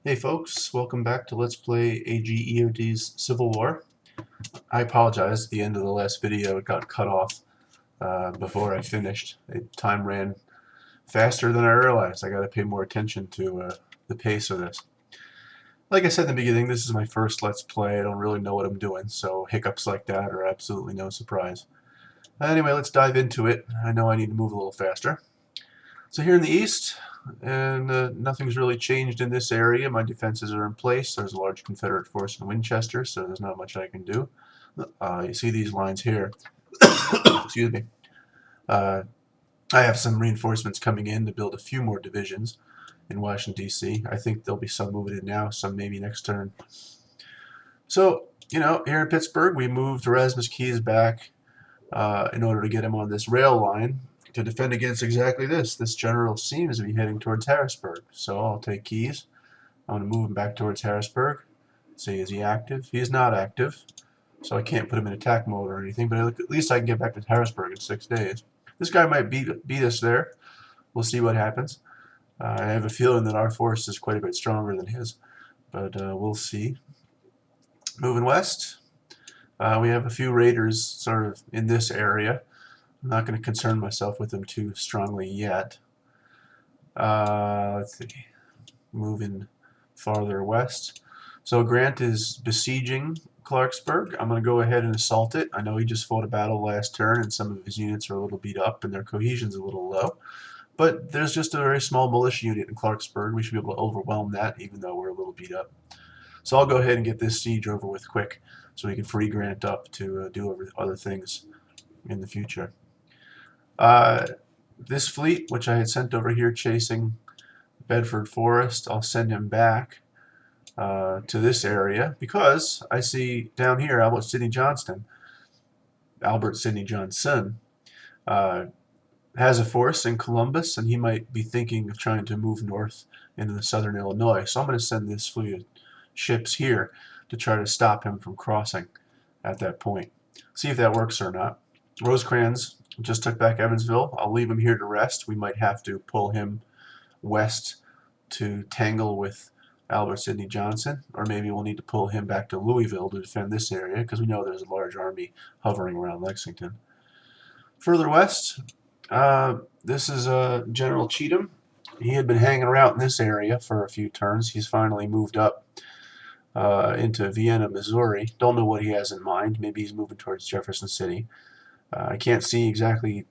Hey folks, welcome back to Let's Play AGEOD's Civil War. I apologize, at the end of the last video it got cut off before I finished. Time ran faster than I realized. I gotta pay more attention to the pace of this. Like I said in the beginning, this is my first Let's Play. I don't really know what I'm doing, so hiccups like that are absolutely no surprise. Anyway, let's dive into it. I know I need to move a little faster. So here in the east, and nothing's really changed in this area. My defenses are in place. There's a large Confederate force in Winchester, so there's not much I can do. You see these lines here. Excuse me. Uh, I have some reinforcements coming in to build a few more divisions in Washington, D.C. I think there'll be some moving in now, some maybe next turn. So, here in Pittsburgh, we moved Erasmus Keyes back in order to get him on this rail line to defend against exactly this. This general seems to be heading towards Harrisburg. So I'll take Keyes. I'm going to move him back towards Harrisburg. See, is he active? He is not active. So I can't put him in attack mode or anything, but at least I can get back to Harrisburg in 6 days. This guy might beat us there. We'll see what happens. I have a feeling that our force is quite a bit stronger than his, but we'll see. Moving west, we have a few raiders sort of in this area. I'm not going to concern myself with them too strongly yet. Let's see. Moving farther west. So Grant is besieging Clarksburg. I'm going to go ahead and assault it. I know he just fought a battle last turn, and some of his units are a little beat up, and their cohesion's a little low. But there's just a very small militia unit in Clarksburg. We should be able to overwhelm that, even though we're a little beat up. So I'll go ahead and get this siege over with quick, so we can free Grant up to do other things in the future. This fleet, which I had sent over here chasing Bedford Forest, I'll send him back to this area because I see down here Albert Sidney Johnston, has a force in Columbus, and he might be thinking of trying to move north into the southern Illinois. So I'm going to send this fleet of ships here to try to stop him from crossing at that point. See if that works or not. Rosecrans just took back Evansville. I'll leave him here to rest. We might have to pull him west to tangle with Albert Sidney Johnson, or maybe we'll need to pull him back to Louisville to defend this area because we know there's a large army hovering around Lexington. Further west, this is General Cheatham. He had been hanging around in this area for a few turns. He's finally moved up into Vienna, Missouri. Don't know what he has in mind. Maybe he's moving towards Jefferson City. I can't see exactly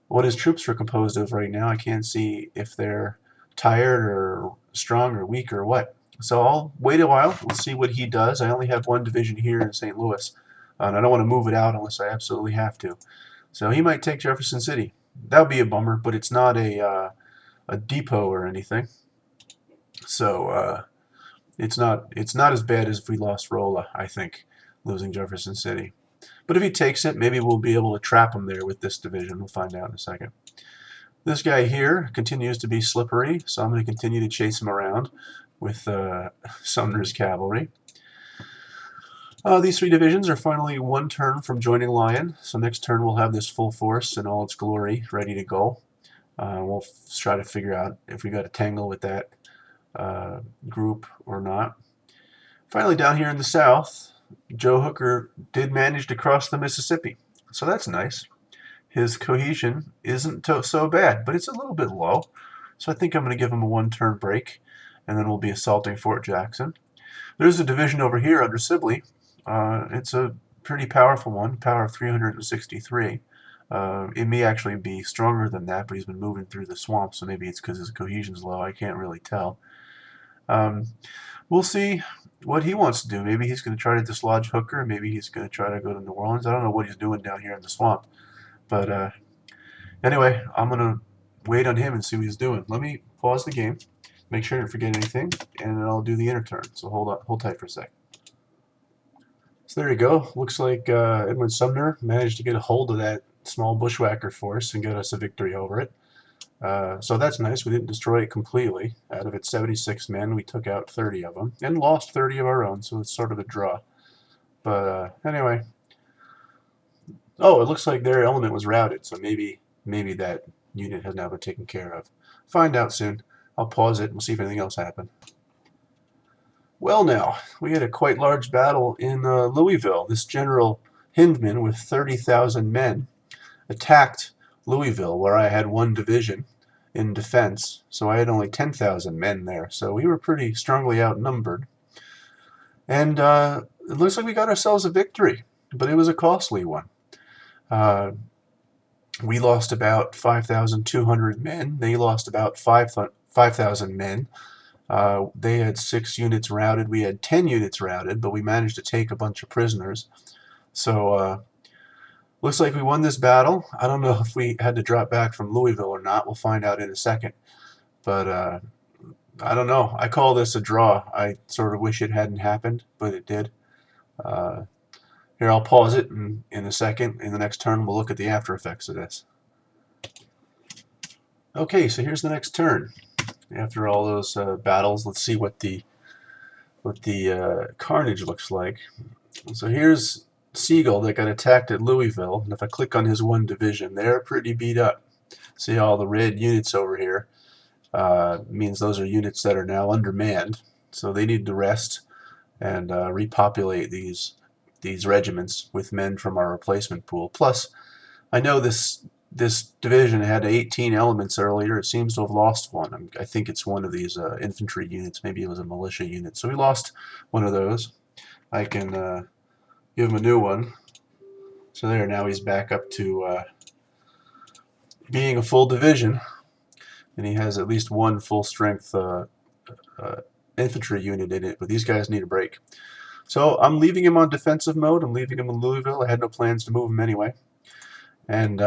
what his troops are composed of right now. I can't see if they're tired or strong or weak or what. So I'll wait a while. We'll see what he does. I only have one division here in St. Louis, and I don't want to move it out unless I absolutely have to. So he might take Jefferson City. That would be a bummer, but it's not a depot or anything. So it's not as bad as if we lost Rolla, I think, losing Jefferson City. But if he takes it, maybe we'll be able to trap him there with this division. We'll find out in a second. This guy here continues to be slippery, so I'm going to continue to chase him around with Sumner's cavalry. These three divisions are finally one turn from joining Lyon, so next turn we'll have this full force in all its glory ready to go. We'll try to figure out if we got to tangle with that group or not. Finally, down here in the south, Joe Hooker did manage to cross the Mississippi, so that's nice. His cohesion isn't so bad, but it's a little bit low, so I think I'm going to give him a one-turn break, and then we'll be assaulting Fort Jackson. There's a division over here under Sibley. It's a pretty powerful one, power of 363. It may actually be stronger than that, but he's been moving through the swamp, so maybe it's because his cohesion's low. I can't really tell. We'll see what he wants to do. Maybe he's going to try to dislodge Hooker. Maybe he's going to try to go to New Orleans. I don't know what he's doing down here in the swamp. But anyway, I'm going to wait on him and see what he's doing. Let me pause the game, make sure I didn't forget anything, and then I'll do the inner turn. So hold tight for a sec. So there you go. Looks like Edwin Sumner managed to get a hold of that small bushwhacker force and get us a victory over it. So that's nice. We didn't destroy it completely. Out of its 76 men, we took out 30 of them and lost 30 of our own, so it's sort of a draw. But anyway. Oh, it looks like their element was routed, so maybe that unit has now been taken care of. Find out soon. I'll pause it and we'll see if anything else happened. Well, now, we had a quite large battle in Louisville. This General Hindman, with 30,000 men, attacked Louisville, where I had one division in defense, so I had only 10,000 men there. So we were pretty strongly outnumbered. And it looks like we got ourselves a victory, but it was a costly one. Uh, we lost about 5,200 men. They lost about 5,000 men. They had 6 units routed. We had 10 units routed, but we managed to take a bunch of prisoners. So looks like we won this battle. I don't know if we had to drop back from Louisville or not. We'll find out in a second. But I don't know. I call this a draw. I sort of wish it hadn't happened, but it did. Uh, Here, I'll pause it in a second. In the next turn, we'll look at the after effects of this. Okay, so here's the next turn. After all those battles, let's see what the carnage looks like. So here's Siegel that got attacked at Louisville, and if I click on his one division, they're pretty beat up. See all the red units over here? Means those are units that are now undermanned, so they need to rest and repopulate these regiments with men from our replacement pool. Plus, I know this division had 18 elements earlier. It seems to have lost one. I think it's one of these infantry units. Maybe it was a militia unit. So we lost one of those. I can give him a new one. So there, now he's back up to being a full division. And he has at least one full-strength infantry unit in it. But these guys need a break. So I'm leaving him on defensive mode. I'm leaving him in Louisville. I had no plans to move him anyway. And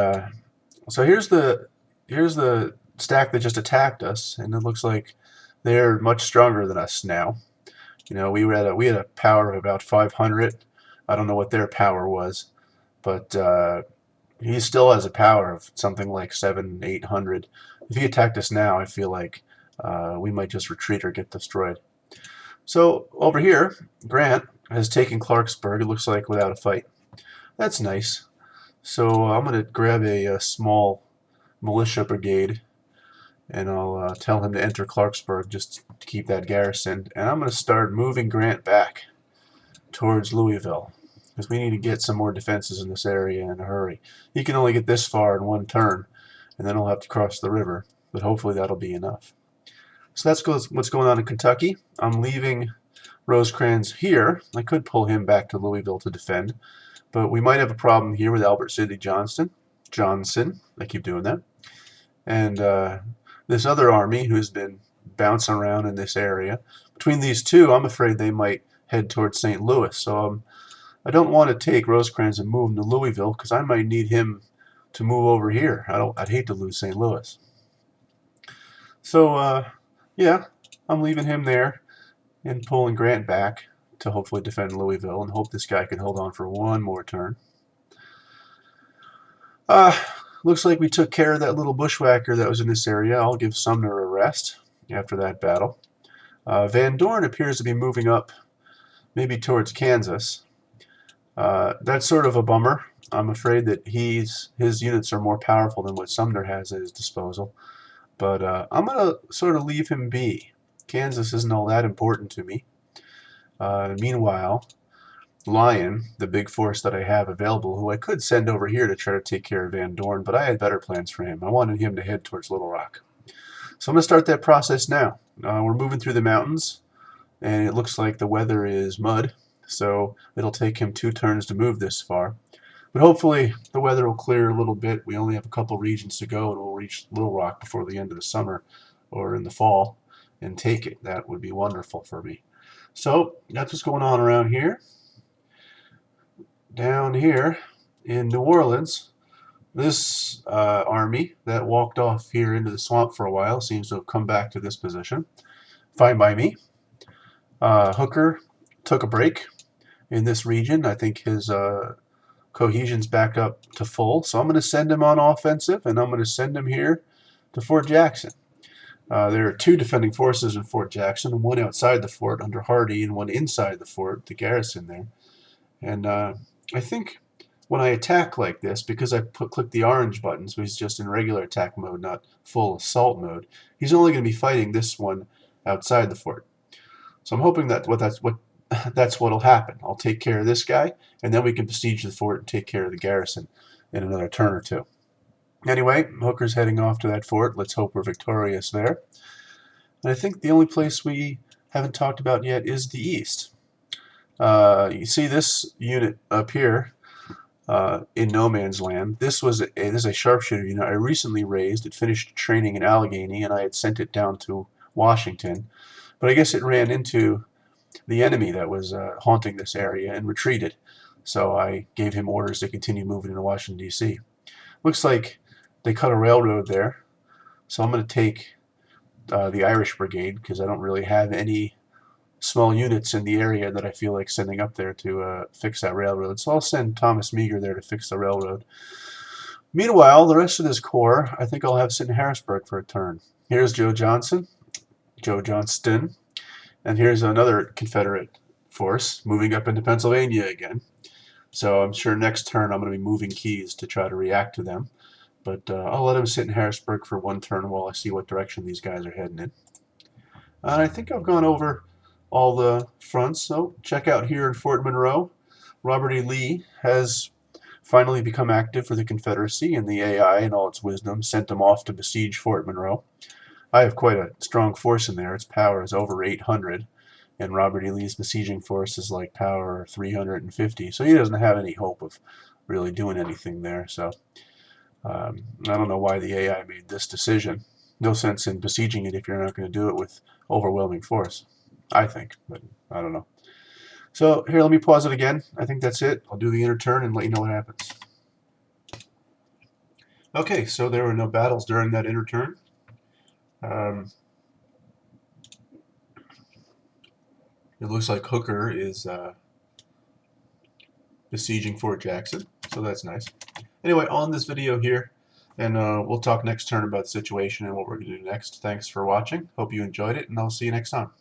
so here's the stack that just attacked us, and it looks like they're much stronger than us now. You know, we had a power of about 500. I don't know what their power was, but he still has a power of something like 700-800. If he attacked us now, I feel like we might just retreat or get destroyed. So over here, Grant has taken Clarksburg, it looks like, without a fight. That's nice. So I'm going to grab a small militia brigade, and I'll tell him to enter Clarksburg just to keep that garrison. And I'm going to start moving Grant back towards Louisville, because we need to get some more defenses in this area in a hurry. He can only get this far in one turn, and then he'll have to cross the river, but hopefully that'll be enough. So that's what's going on in Kentucky. I'm leaving Rosecrans here. I could pull him back to Louisville to defend, but we might have a problem here with Albert Sidney Johnson, I keep doing that. And this other army who's been bouncing around in this area. Between these two, I'm afraid they might head towards St. Louis. So I don't want to take Rosecrans and move him to Louisville, because I might need him to move over here. I'd hate to lose St. Louis. So yeah, I'm leaving him there and pulling Grant back to hopefully defend Louisville, and hope this guy can hold on for one more turn. Looks like we took care of that little bushwhacker that was in this area. I'll give Sumner a rest after that battle. Van Dorn appears to be moving up, maybe towards Kansas. That's sort of a bummer. I'm afraid that his units are more powerful than what Sumner has at his disposal. But I'm going to sort of leave him be. Kansas isn't all that important to me. Meanwhile, Lyon, the big force that I have available, who I could send over here to try to take care of Van Dorn, but I had better plans for him. I wanted him to head towards Little Rock. So I'm going to start that process now. We're moving through the mountains, and it looks like the weather is mud, so it'll take him 2 turns to move this far. But hopefully the weather will clear a little bit. We only have a couple regions to go, and we'll reach Little Rock before the end of the summer or in the fall and take it. That would be wonderful for me. So that's what's going on around here. Down here in New Orleans, this army that walked off here into the swamp for a while seems to have come back to this position. Fine by me. Hooker took a break in this region. I think his cohesion's back up to full, so I'm going to send him on offensive, and I'm going to send him here to Fort Jackson. There are 2 defending forces in Fort Jackson, one outside the fort under Hardee and one inside the fort, the garrison there. And I think when I attack like this, because I click the orange button, so he's just in regular attack mode, not full assault mode, he's only going to be fighting this one outside the fort. So I'm hoping that that's what'll happen. I'll take care of this guy, and then we can besiege the fort and take care of the garrison in another turn or two. Anyway, Hooker's heading off to that fort. Let's hope we're victorious there. And I think the only place we haven't talked about yet is the east. You see this unit up here in no man's land. This is a sharpshooter unit I recently raised. It finished training in Allegheny, and I had sent it down to Washington. But I guess it ran into the enemy that was haunting this area and retreated. So I gave him orders to continue moving into Washington, D.C. Looks like they cut a railroad there. So I'm going to take the Irish Brigade, because I don't really have any small units in the area that I feel like sending up there to fix that railroad. So I'll send Thomas Meagher there to fix the railroad. Meanwhile, the rest of this corps, I think I'll have sit in Harrisburg for a turn. Here's Joe Johnston, and here's another Confederate force moving up into Pennsylvania again. So I'm sure next turn I'm going to be moving keys to try to react to them. But I'll let him sit in Harrisburg for one turn while I see what direction these guys are heading in. And I think I've gone over all the fronts. So check out here in Fort Monroe. Robert E. Lee has finally become active for the Confederacy, and the AI, in all its wisdom, sent them off to besiege Fort Monroe. I have quite a strong force in there. Its power is over 800, and Robert E. Lee's besieging force is like power 350. So he doesn't have any hope of really doing anything there. So I don't know why the AI made this decision. No sense in besieging it if you're not going to do it with overwhelming force, I think, but I don't know. So here, let me pause it again. I think that's it. I'll do the inner turn and let you know what happens. Okay, so there were no battles during that inner turn. It looks like Hooker is besieging Fort Jackson, so that's nice. Anyway, on this video here, and we'll talk next turn about the situation and what we're going to do next. Thanks for watching. Hope you enjoyed it, and I'll see you next time.